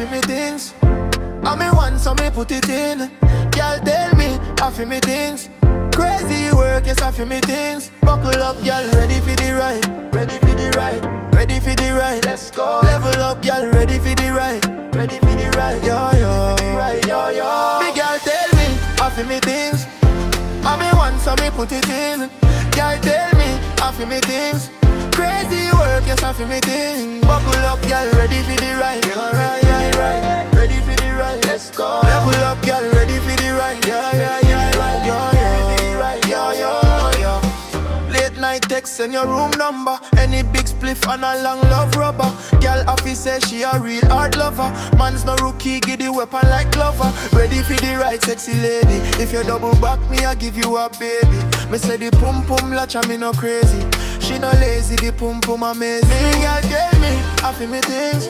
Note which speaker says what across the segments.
Speaker 1: feel me things. I me want so me put it in. Girl tell me, I feel me things. Crazy work, yes I feel me things. Buckle up, girl, ready for the ride. Ready for the ride, ready for the ride. Let's go. Level up, girl, ready for the ride. Ready for the ride, yo yo. Yo yo. Me girl tell me, I feel me things. I me want so me put it in. Girl tell me, I feel me things. Crazy work, yes I feel me things. Buckle up, girl, ready for the ride. Right. Ready for the ride, let's go. Level up, girl, ready for the ride. Yo. Late night text and your room number. Any big spliff and a long love rubber. Girl office say she a real hard lover. Man's no rookie, give the weapon like Glover. Ready for the ride, sexy lady. If you double back me, I give you a baby. Me say the pum pum latch and me no crazy. She no lazy, the pum pum amazing. Girl tell me, I feel me things.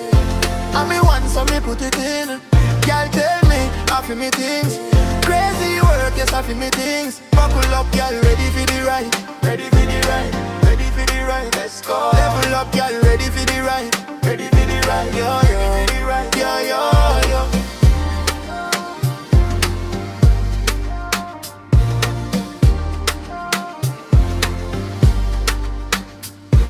Speaker 1: I me want so me put it in. Girl tell me, I feel me things. Crazy work, yes I feel me things. Buckle up, girl, ready for the ride. Ready for the ride, ready for the ride. Let's go. Level up, girl, ready for the ride. Ready for the ride, yo.